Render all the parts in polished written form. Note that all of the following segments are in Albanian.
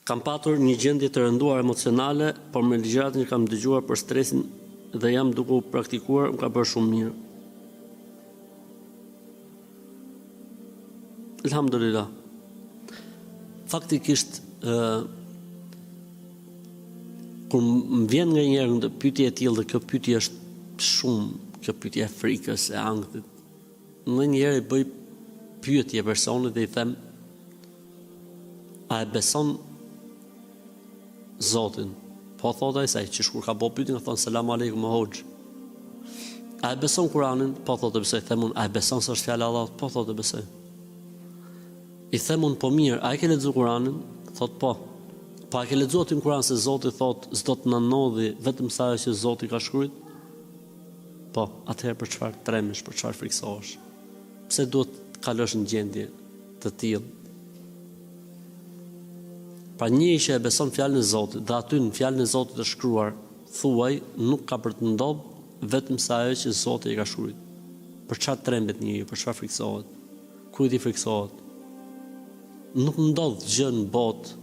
Kam patur një gjendje të rënduar emocionale, por me ligjëratën që kam dëgjuar për stresin dhe jam duke u praktikuar, më ka bërë shumë mirë. Alhamdulillah. Faktikisht, kur më vjen nga njerë në pyetje e tillë, dhe kjo pyetje është shumë, kjo pyetje e frikës, e ankthit, në njerë i bëj pyetje personit dhe i them, a e beson Zotin? Po thot ai se që kur ka bëu pyetjen, ka thonë selam aleikum hoxh. A e beson Kur'anin? Po thotë besoj. Them unë, a e beson se është fjala e Allahut? Po thotë besoj. I them unë, po mirë, a e ke lexuar Kur'anin? Thot po. Po a ke lexuar ti në Kur'an se Zoti thotë s'do të na ndodhi vetëm sa që Zoti ka shkruar? Po, atëherë për çfarë tremesh, për çfarë friksohesh? Pse duhet të kalosh në gjendje të tillë? Pra njëri që e beson fjalën e Zotit, dhe aty në fjalën e Zotit të shkruar, thuaj, nuk ka për të ndodhur vetëm sa ajo që Zoti i ka shkruar. Për çfarë trembet njeriu, për çfarë friksohet? Kujt i friksohet? Nuk ndodh gjë në botë,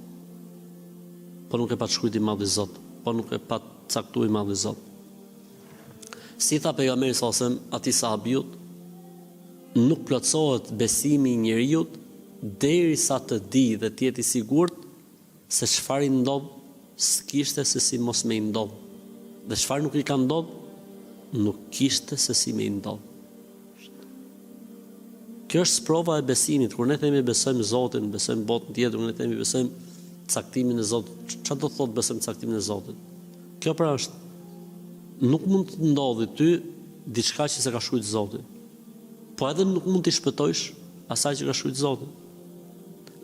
po nuk e pat shkruajti i madh i Zot, po nuk e pat caktuar i madh i Zot. Si tha pejgamberi sallallahu alajhi wasallam atij sahabiut, nuk plotësohet besimi i njeriu derisa të di dhe të jetë i sigurt se çfarë i ndodh, s'kishte se si mos me i ndodh. Dhe çfarë nuk i ka ndodh, nuk kishte se si me i ndodh. Kjo është sprova e besimit. Kur ne themi besojmë Zotin, besojmë botën tjetër, ne themi besojmë caktimin e Zotit. Çfarë do të thotë besojmë caktimin e Zotit? Kjo pra është, nuk mund të ndodhi ty diçka që s'e ka shkruajtur Zoti. Po edhe nuk mund t'i shpëtojsh asaj që ka shkruajtur Zoti.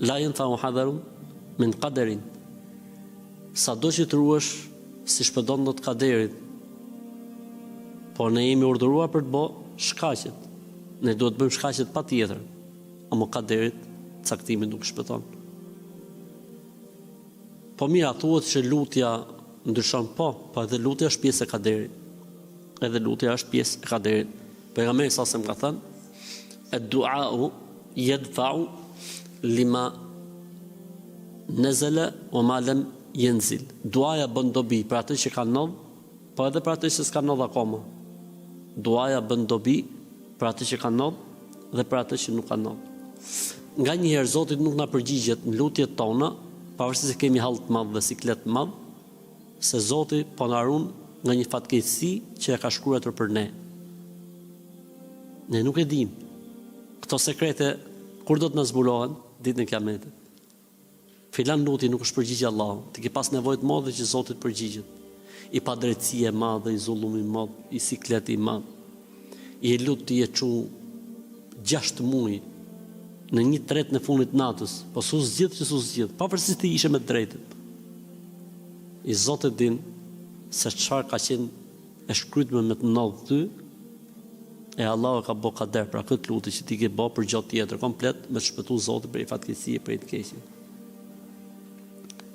La yanfa'u hadarun min qaderin. Sado që të ruash, si shpëdon do të kaderit. Por ne jemi urdhëruar për të bërë shkaqet. Ne duhet të bëjmë shkaqet patjetër. Ama kaderit, caktimi nuk shpëton. Po mira, thuhet që lutja ndryshon, po edhe lutja është pjesë e kaderit. Edhe lutja është pjesë e kaderit. Pejgamberi sa më ka thënë, "Ad-du'a'u yadfa'u lima nezele o malem jenzil." Duaja bën dobi për atë që ka ndodh, po edhe për atë që s'ka ndodh akoma. Duaja bën dobi për atë që ka ndodh dhe për atë që nuk ka ndodh. Nga njëherë Zoti nuk na përgjigjet në lutjet tona, pavarësisht se kemi hall të madh dhe siklet të madh, se Zoti po na ruan nga një fatkeqësi që e ka shkruar për ne. Ne nuk e dim. Këto sekrete kur do të na zbulohen? Ditën e Kiametit. Filan luti nuk është përgjigje Allahu, ti ke pas nevojë të madhe që Zoti të përgjigjet. I padrejtësia e madhe, i zullumi i madh, i sikleti i madh. I lut ti e çu 6 muaj në 1/3 në fundit të natës, po su zgjidh që su zgjidh, pavarësisht ti ishe me të drejtën. I Zoti din se çfarë ka qenë e shkruajtur me të ndodh ty, e Allahu ka bë kader pra këtë lutje që ti ke bë për gjatë tjetër komplet me të shpëtuar Zoti për fatkeqësi, për të keqen.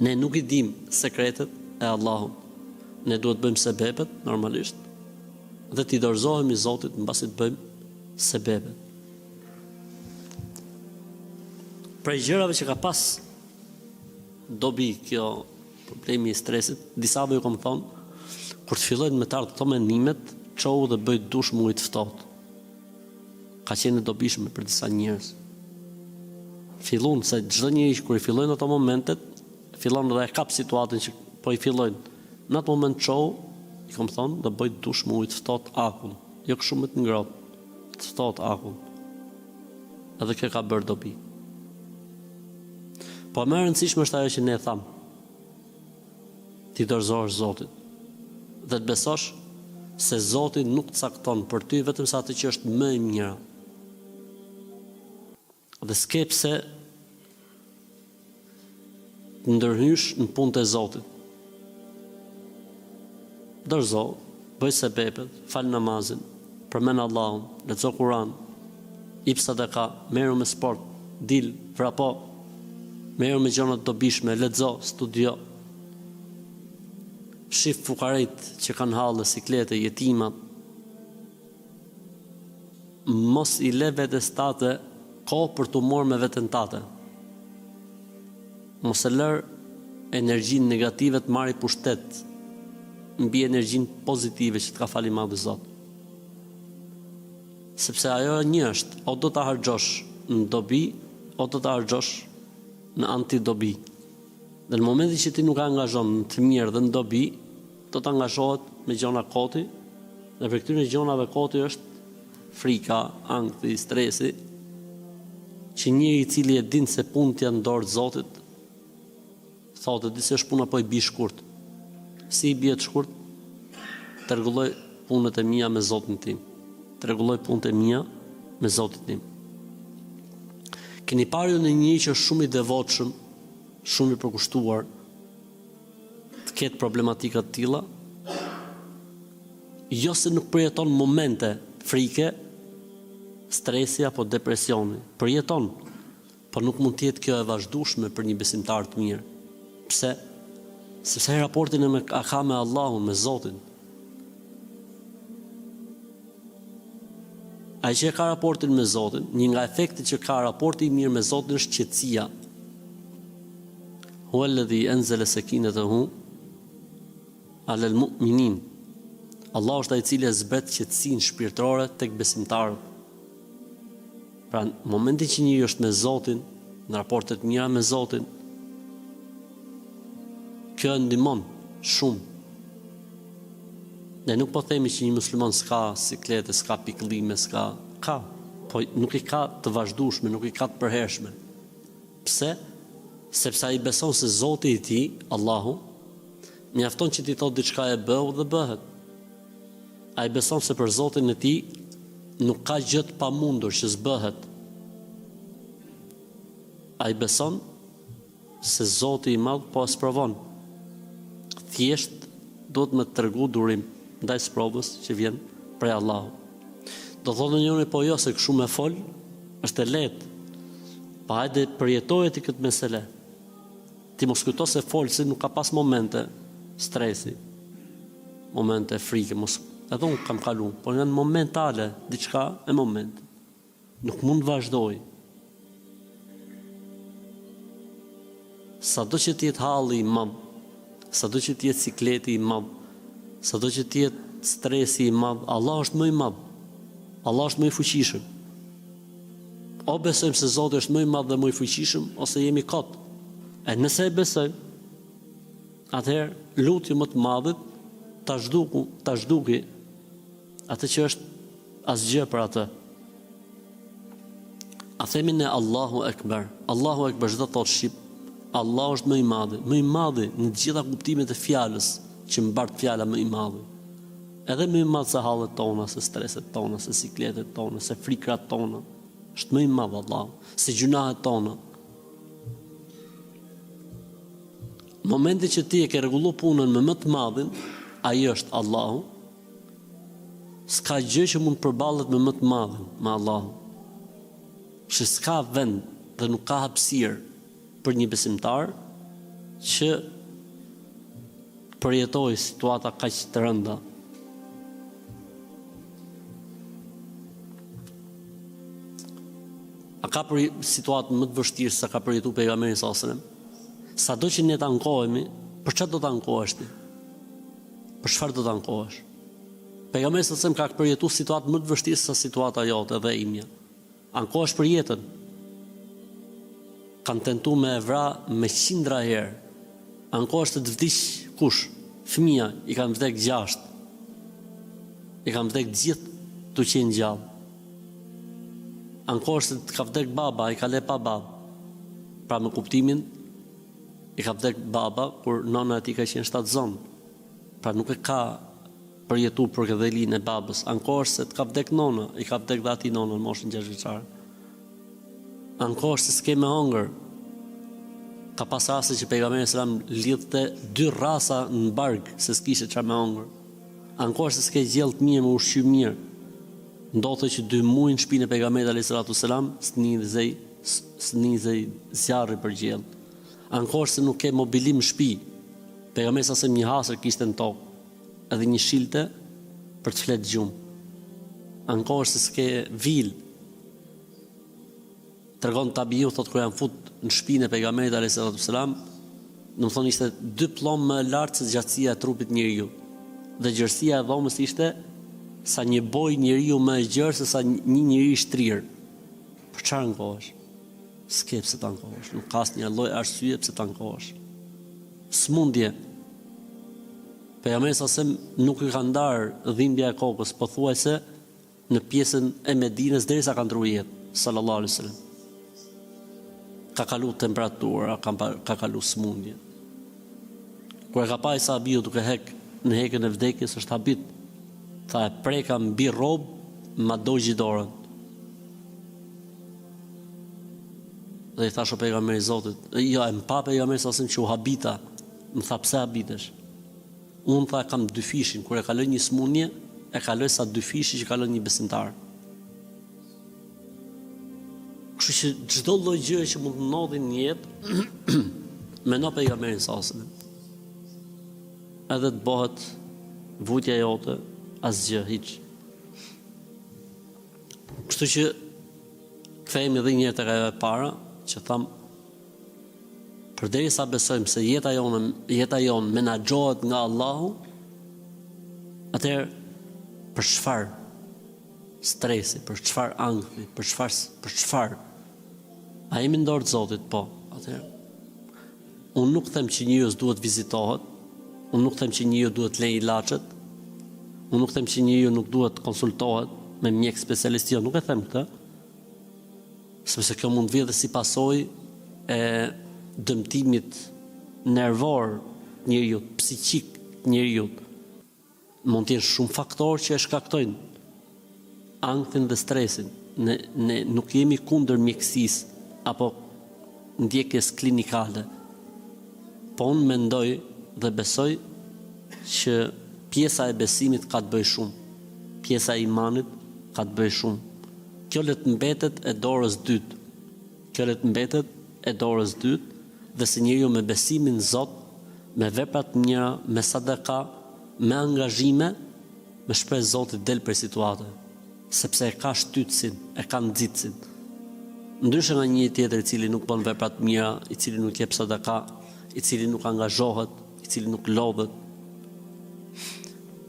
Ne nuk i dim sekretet e Allahut. Ne duhet bëjmë sebepet normalisht dhe t'i dorëzohemi Zotit mbasi të bëjmë sebepet. Prej gjërave që ka pas dobi kjo problemi i stresit, disa ju kam thonë, kur të fillojnë me të ardhur këto mendimet, çohu dhe bëj dush muaj të ftohtë. Ka qenë dobishme për disa njerëz. Fillon se çdo njeri kur i fillojnë ato momentet, fillon dhe e kap situatën që po i fillojnë. Në atë moment çohu, i kam thonë, do bëj dush muaj të ftohtë akull, jo kështu më të ngrohtë, të ftohtë akull. Edhe kjo ka bërë dobi. Po më e rëndësishme është ajo që ne e tham. Ti dorëzohesh Zotit dhe të besosh se Zoti nuk cakton për ty vetëm sa atë që është më e mira. Dhe s'ke pse të ndërhysh në punët e Zotit. Dorëzo, bëj sebepet, fal namazin, përmend Allahun, lexo Kur'an, jep sadaka, merru me sport, dil, vrapo, merru me gjëra të dobishme, lexo, studio. Shif fukarit që kanë hallë, siklete, jetimat. Mos i le vetes tate kohë për të marrë me veten tate. Mos e lër energjinë negative të marrë pushtet mbi energjinë pozitive që të ka fali madh Zot. Sepse ajo një është, o do ta harxhosh në dobi, o do ta harxhosh në antidobi. Dhe në momentin që ti nuk angazhon në të mirë dhe në dobi, do të angazhohet me gjona koti, dhe për këtyre gjonave koti është frika, ankthi, stresi, që njëri i cili e din se punët janë në dorë të Zotit, thotë di se është puna po i bi shkurt. Si i bie të shkurt? Të rregulloj punët e mia me Zotin tim. Të rregulloj punët e mia me Zotin tim. Keni parë në një që është shumë i devotshëm, shumë i përkushtuar, të ketë problematika të tilla, jo se nuk përjeton momente frike, stresi apo depresioni. Përjeton, por nuk mund të jetë kjo e vazhdueshme për një besimtar të mirë. Pse? Sepse raportin e ka me Allahun, me Zotin. Ai që ka raportin me Zotin, një nga efektet që ka raporti i mirë me Zotin është qetësia. Huwa alladhi anzala sakinatahu ala al-mu'minin. Allah është ai i cili e zbret qetësinë shpirtërore tek besimtarët. Pra, në momentin që njëri është me Zotin, në raportet mira me Zotin, kjo ndihmon shumë. Ne nuk po themi që një musliman s'ka siklete, s'ka pikëllime, ka, po nuk i ka të vazhdueshme, nuk i ka të përhershme. Pse? Sepse ai beson se Zoti i tij, Allahu, mjafton që ti thotë diçka e bëu dhe bëhet. Ai beson se për Zotin e tij nuk ka gjë të pamundur që s'bëhet. Ai beson se Zoti i Madh po e sprovon. Thjesht duhet me tregu durim ndaj sprovës që vjen prej Allahut. Do thonë njëri po jo se kështu me fol është e lehtë. Pa hajde përjetoje ti këtë mesele. Ti mos kujto se folsi nuk ka pas momente stresi, momente frike, mos edhe unë kam kalu, por janë momentale, diçka e moment. Nuk mund vazhdoj. Sado që t'jetë halli i madh, sado që t'jetë sikleti i madh, sado që t'jetë stresi i madh, Allah është më i madh. Allah është më i fuqishëm. O besojmë se Zoti është më i madh dhe më i fuqishëm, ose jemi kot. E nëse e besojmë, atëherë lutje më të madhit ta zhduki atë që është asgjë për atë. A themi ne Allahu Ekber. Allahu Ekber çdo thot shqip. Allah është më i madhi në të gjitha kuptimet e fjalës, që mbart fjala më i madhi. Edhe më i madh se hallet tona, se streset tona, se sikletet tona, se frikrat tona. Është më i madh Allahu, se gjunahet tona. Momenti që ti e ke rregullu punën me më të madhin, ai është Allahu. S'ka gjë që mund përballet me më të madhin, me Allahu. Që s'ka vend dhe nuk ka hapësirë për një besimtar që përjetoj situata kaq të rënda. A ka për situatë më të vështirë sa ka përjetu pejgamberi sallallahu alajhi wasallam? Sado që ne të ankohemi, për çfarë do të ankohesh ti? Për çfarë do të ankohesh? Pejgamberi sallallahu alajhi wasallam ka përjetu situatë më të vështirë sa situata jote dhe imja. Ankohesh për jetën. Kanë tentu me vra me qindra herë. Ankohesh të vdiq kush? Fëmia, i kanë vdek 6. I kanë vdek gjithë të qenë gjallë. Ankohesh se ka vdek baba, i ka le pa babë. Pra me kuptimin, i ka vdek baba kur nona e tij ka qenë shtatzon. Pra nuk e ka përjetu për këdhelin e babës. Ankohesh se të ka vdek nona, i ka vdek dhe ati nona në moshën 6 vjeçare. Ankohesh se s'ke me hongër. Ka pas raste që pejgamberi sallallahu alajhi wasallam lidhte 2 rasa në barg se s'kishte çfarë me hongër. Ankohesh se s'ke gjell të mirë me ushqim mirë. Ndodhte që 2 muaj në shtëpinë e pejgamberit alayhis salatu wasalam snizej zjarri për gjell. Ankohesh se nuk ke mobilim në shtëpi. Pejgamberi sa një hasër kishte në tokë, edhe një shilte për të fletë gjumë. Ankohesh se s'ke vil. Tregon tabiu, thot kur janë fut në shtëpinë e pejgamberit alayhis salatu wasalam, Do të thonë ishte 2 plomë më lart se gjatësia e trupit njeriu. Dhe gjerësia e dhomës ishte sa një boj njeriu më e gjerë se sa një njeri i shtrirë. Për çfarë ankohesh? S'ke pse ta ankohesh. Nuk ka asnjë lloj arsye pse ta ankohesh. Smundje. Pejgamberi sa nuk i ka ndarë dhimbja e kokës, pothuajse në pjesën e Medinës derisa ka ndruar jetë, sallallahu alaihi wasallam. Ka kalu temperatura, ka kalu smundje. Kur e ka pa Isa Abiu duke në hekën e vdekjes, është habit. Tha e preka mbi rob, ma dogji dorën. Dhe i thash o pejgamberi Zotit, jo, e mpa pejgamberi sa që u habita, më tha pse habitesh? Unë tha kam 2 fishin, kur e kaloj një smundje, e kaloj sa 2 fishi që kaloj një besimtar. Kështu që çdo lloj gjëje që mund të ndodhin në jetë, mendo pejgamberin sallallahu. Edhe të bëhet vujtja jote asgjë hiç. Kështu që kthehemi edhe një herë tek ajo e para që tham, përderisa besojmë se jeta jonë menaxhohet nga Allahu, atëherë për çfarë stresi, për çfarë ankthi, për çfarë? A jemi në dorë të Zotit? Po, atëherë unë nuk them që njeriu duhet vizitohet, unë nuk them që njeriu duhet lejë ilaçet, unë nuk them që njeriu nuk duhet konsultohet me mjek specialist, jo, nuk e them këtë, sepse kjo mund vjedhë si pasojë e dëmtimit nervor njeriu, psiqik njeriu. Mund të jenë shumë faktorë që e shkaktojnë ankthin dhe stresin. Ne nuk jemi kundër mjekësisë apo ndjekjes klinikale. Po unë mendoj dhe besoj që pjesa e besimit ka të bëjë shumë. Pjesa e imanit ka të bëjë shumë. Kjo le të mbetet e dorës dytë. Dhe se njeriu me besimin në Zot, me veprat mira, me sadaka, me angazhime, me shpresë Zotit del për situate, sepse e ka shtytsin, e ka nxitsin. Ndryshe nga një tjetër i cili nuk bën veprat mira, i cili nuk jep sadaka, i cili nuk angazhohet, i cili nuk lodhet.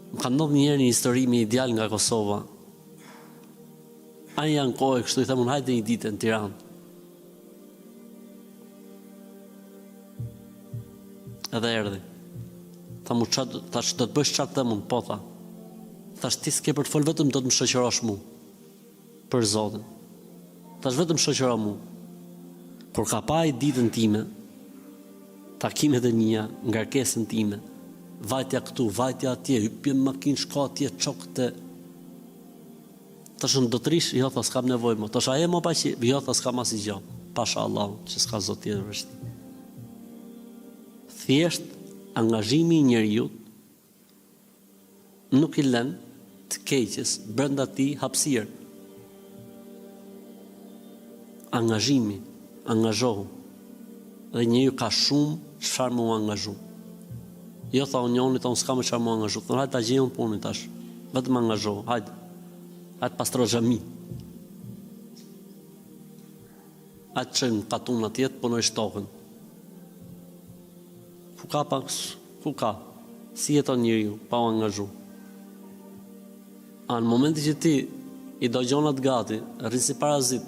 Më ka ndodhur një herë një histori me ideal nga Kosova. Ai janë kohë kështu i them, hajde një ditë në Tiranë. Edhe erdhi. Tha mu tash do të bësh çfarë them unë, po tha. Thash ti s'ke për të fol, vetëm do të më shoqërosh mu. Për Zotin. Thash vetëm shoqëro mu. Kur ka pa i ditën time, takimet e mia, ngarkesën time, vajtja këtu, vajtja atje, hypje në makinë, shko atje, çokte. Tash do të rish, jo tha s'kam nevojë më. Tash a je më pa që jo tha s'kam asgjë. Pasha Allah, që s'ka Zot tjetër vështirë. Thjesht angazhimi i njeriu nuk i lën të keqës brenda tij hapësirë. Angazhohu. Dhe njeriu ka shumë çfarë më angazhu. Jo tha unionit, unë s'kam çfarë më angazhu. Thonë hajde ta gjej unë punën tash. Vetëm angazhohu, hajde. Hajde pastro xhami. Hajde çën patun atje të punoj shtokën. Ku ka? Si jeton njeriu pa u angazhu? Në momentin që ti i dëgjon atë gati, rrin si parazit,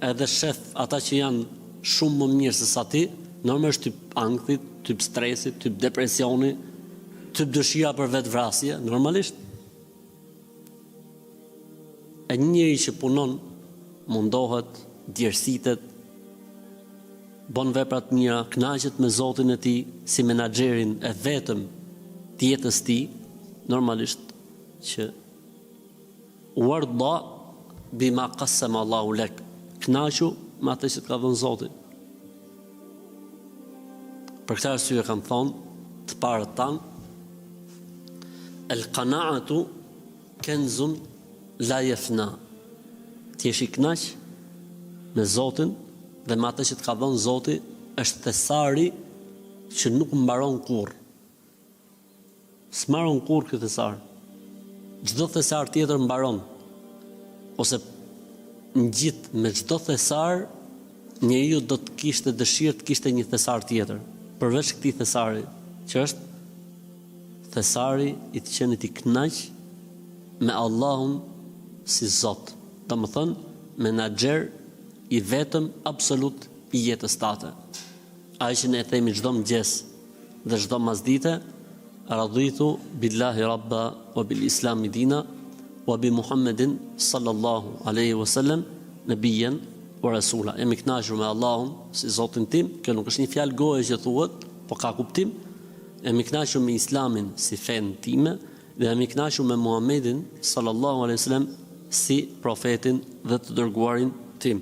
edhe shef ata që janë shumë më mirë se sa ti, normalisht typ ankthit, typ stresit, typ depresioni, typ dëshira për vetvrasje, normalisht. E një njeri që punon, mundohet, djersitet, bën veprat mira, kënaqet me Zotin e tij, si menaxherin e vetëm të jetës tij, normalisht që warda bima qasama Allahu lek, kënaqu me atë që të ka dhënë Zoti. Për këtë arsye kam thonë të parët tanë, el qanaatu kenzun la yafna. Ti je i kënaq me Zotin dhe me atë që të ka dhënë Zoti, është thesari që nuk mbaron kurrë. S'mbaron kurrë ky thesar. Çdo thesar tjetër mbaron. Ose ngjit me çdo thesar, njeriu do të kishte dëshirë të kishte një thesar tjetër. përveç këtij thesari, që është thesari i të qenit i kënaq me Allahun si Zot. Domethënë menaxher i vetëm absolut i jetës tate. Ai që ne themi çdo mëngjes dhe çdo masdite, raditu billahi rabba wa bil islami dina wa bi Muhammedin sallallahu alaihi wasallam nabiyan wa rasula. Jam i kënaqur me Allahun si Zotin tim, kjo nuk është një fjalë goje që thuhet, po ka kuptim. Jam i kënaqur me Islamin si fen time dhe jam i kënaqur me Muhammedin sallallahu alaihi wasallam si profetin dhe të dërguarin tim.